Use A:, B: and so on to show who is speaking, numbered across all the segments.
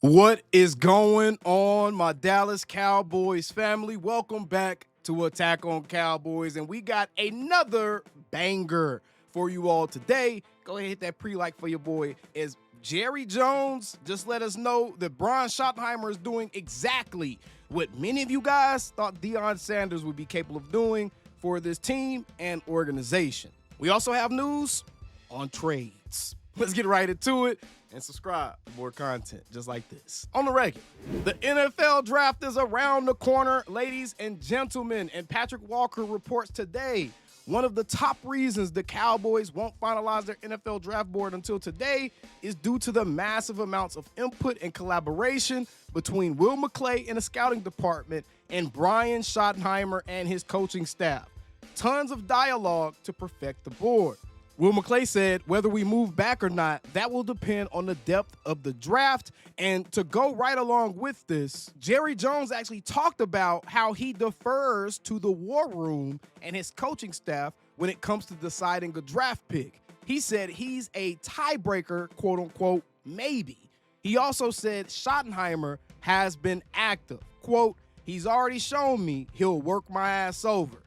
A: What is going on, my Dallas Cowboys family? Welcome back to Attack on Cowboys, and we got another banger for you all today. Go ahead and hit that pre-like for your boy. As Jerry Jones just let us know that Brian Schottenheimer is doing exactly what many of you guys thought Deion Sanders would be capable of doing for this team and organization. We also have news on trades. Let's get right into it and subscribe for more content just like this on the regular. The NFL draft is around the corner, ladies and gentlemen, and Patrick Walker reports today one of the top reasons the Cowboys won't finalize their NFL draft board until today is due to the massive amounts of input and collaboration between Will McClay and the scouting department and Brian Schottenheimer and his coaching staff. Tons of dialogue to perfect the board. Will McClay said, whether we move back or not, that will depend on the depth of the draft. And to go right along with this, Jerry Jones actually talked about how he defers to the war room and his coaching staff when it comes to deciding a draft pick. He said he's a tiebreaker, quote unquote, maybe. He also said Schottenheimer has been active. Quote, he's already shown me he'll work my ass over.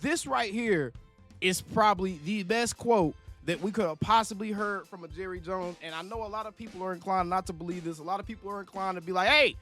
A: This right here is probably the best quote that we could have possibly heard from a Jerry Jones. And I know a lot of people are inclined not to believe this. A lot of people are inclined to be like, hey,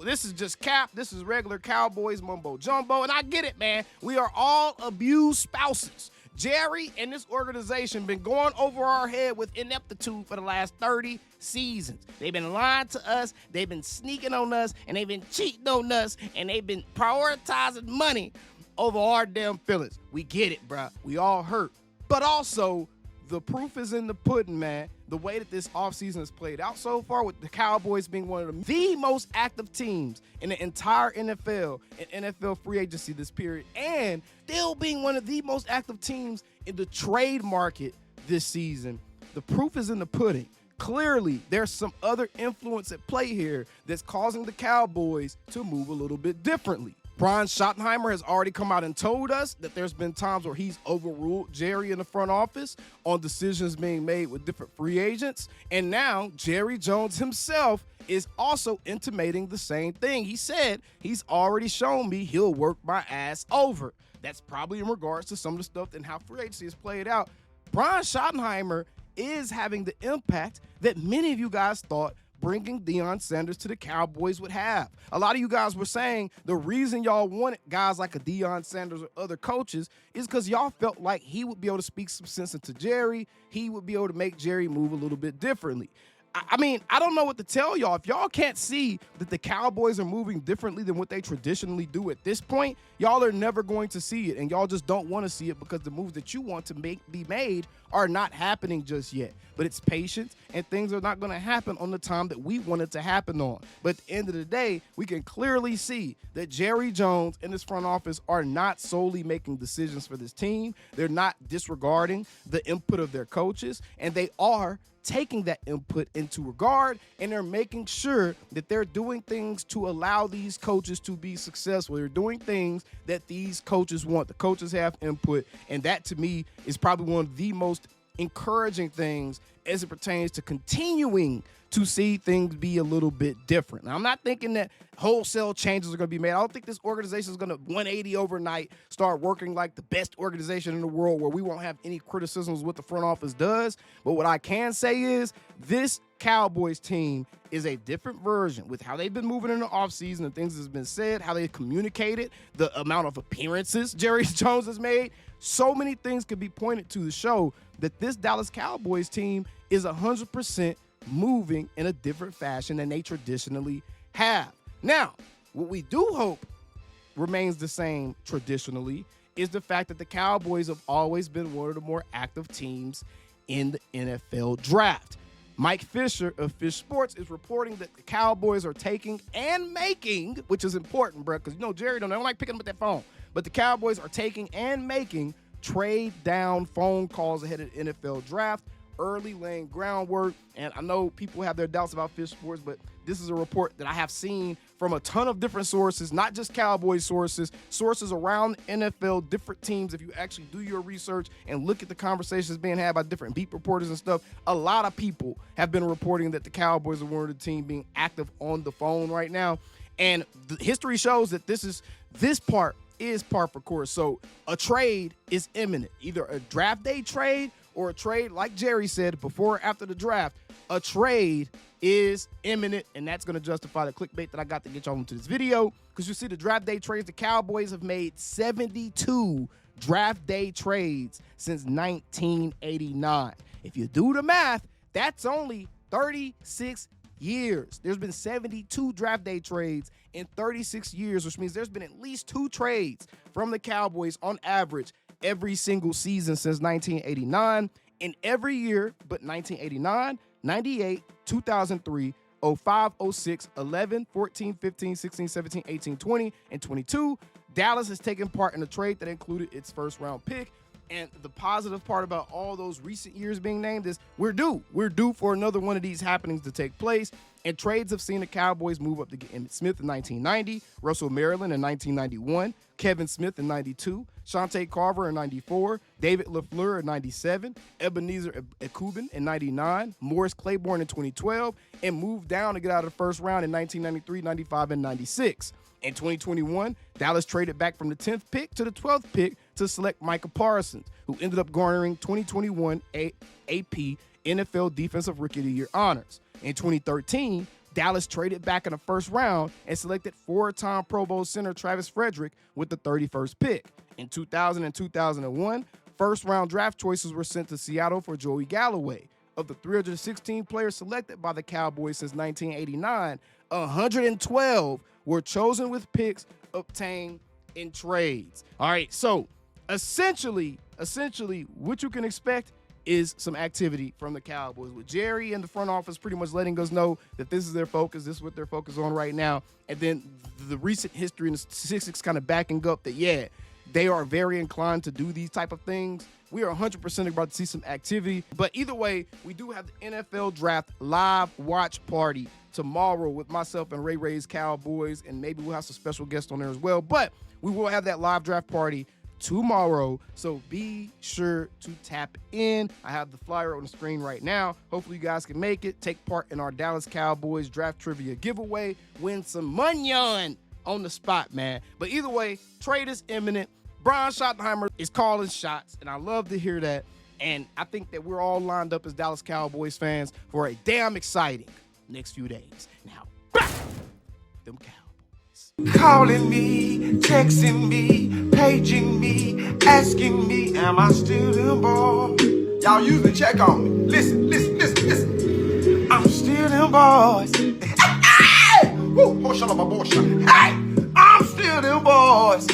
A: this is just cap. This is regular Cowboys mumbo jumbo. And I get it, man. We are all abused spouses. Jerry and this organization been going over our head with ineptitude for the last 30 seasons. They've been lying to us. They've been sneaking on us. And they've been cheating on us. And they've been prioritizing money over our damn feelings. We get it, bro. We all hurt. But also, the proof is in the pudding, man. The way that this offseason has played out so far, with the Cowboys being one of the most active teams in the entire NFL and NFL free agency this period, and still being one of the most active teams in the trade market this season. The proof is in the pudding. Clearly, there's some other influence at play here that's causing the Cowboys to move a little bit differently. Brian Schottenheimer has already come out and told us that there's been times where he's overruled Jerry in the front office on decisions being made with different free agents. And now Jerry Jones himself is also intimating the same thing. He said he's already shown me he'll work my ass over. That's probably in regards to some of the stuff and how free agency has played out. Brian Schottenheimer is having the impact that many of you guys thought bringing Deion Sanders to the Cowboys would have. A lot of you guys were saying the reason y'all wanted guys like a Deion Sanders or other coaches is because y'all felt like he would be able to speak some sense into Jerry. He would be able to make Jerry move a little bit differently. I mean, I don't know what to tell y'all. If y'all can't see that the Cowboys are moving differently than what they traditionally do at this point, y'all are never going to see it, and y'all just don't want to see it because the moves that you want to be made are not happening just yet. But it's patience, and things are not going to happen on the time that we want it to happen on. But at the end of the day, we can clearly see that Jerry Jones and his front office are not solely making decisions for this team. They're not disregarding the input of their coaches, and they are taking that input into regard, and they're making sure that they're doing things to allow these coaches to be successful. They're doing things that these coaches want. The coaches have input, and that to me is probably one of the most encouraging things as it pertains to continuing to see things be a little bit different. Now, I'm not thinking that wholesale changes are going to be made. I don't think this organization is going to 180 overnight, start working like the best organization in the world where we won't have any criticisms what the front office does. But what I can say is this Cowboys team is a different version with how they've been moving in the offseason and things that's been said, how they communicated, the amount of appearances Jerry Jones has made. So many things could be pointed to show that this Dallas Cowboys team is 100% moving in a different fashion than they traditionally have. Now, what we do hope remains the same traditionally is the fact that the Cowboys have always been one of the more active teams in the NFL draft. Mike Fisher of Fish Sports is reporting that the Cowboys are taking and making, which is important, bro, because Jerry don't like picking up that phone, but the Cowboys are taking and making trade down phone calls ahead of the NFL draft early, laying groundwork. And I know people have their doubts about fish sports, but this is a report that I have seen from a ton of different sources, not just Cowboys sources around NFL, different teams. If you actually do your research and look at the conversations being had by different beat reporters and stuff, a lot of people have been reporting that the Cowboys are one of the team being active on the phone right now. And the history shows that this part is par for course. So a trade is imminent, either a draft day trade or a trade, like Jerry said, before or after the draft. A trade is imminent, and that's going to justify the clickbait that I got to get y'all into this video. Because you see the draft day trades, the Cowboys have made 72 draft day trades since 1989. If you do the math, that's only 36 years. There's been 72 draft day trades in 36 years, which means there's been at least 2 trades from the Cowboys on average every single season since 1989. In every year but 1989, 98, 2003, 05, 06, 11, 14, 15, 16, 17, 18, 20, and 22, Dallas has taken part in a trade that included its first-round pick. And the positive part about all those recent years being named is we're due. We're due for another one of these happenings to take place. And trades have seen the Cowboys move up to get Emmitt Smith in 1990, Russell Maryland in 1991, Kevin Smith in 92, Shante Carver in 94, David LaFleur in 97, Ebenezer Ekubin in 99, Morris Claiborne in 2012, and moved down to get out of the first round in 1993, 95, and 96. In 2021, Dallas traded back from the 10th pick to the 12th pick to select Micah Parsons, who ended up garnering 2021 AP NFL Defensive Rookie of the Year honors. In 2013, Dallas traded back in the first round and selected 4-time Pro Bowl center Travis Frederick with the 31st pick. In 2000 and 2001, first-round draft choices were sent to Seattle for Joey Galloway. Of the 316 players selected by the Cowboys since 1989, 112 were chosen with picks obtained in trades. All right, so essentially, what you can expect is some activity from the Cowboys, with Jerry in the front office pretty much letting us know that this is their focus, this is what they're focused on right now, and then the recent history and the statistics kind of backing up that, yeah, they are very inclined to do these type of things. We are 100% about to see some activity, but either way, we do have the NFL Draft live watch party tomorrow with myself and Ray's Cowboys, and maybe we'll have some special guests on there as well, but we will have that live draft party tomorrow, so be sure to tap in. I have the flyer on the screen right now. Hopefully you guys can make it, take part in our Dallas Cowboys draft trivia giveaway, win some money on the spot, man. But either way, trade is imminent. Brian Schottenheimer is calling shots, and I love to hear that. And I think that we're all lined up as Dallas Cowboys fans for a damn exciting next few days. Now, back them Cowboys.
B: Calling me, texting me, paging me, asking me, am I still them boys? Y'all usually check on me. Listen. I'm still them boys. Hey! Woo! Oh, shut up, my boy. Hey! I'm still them boys.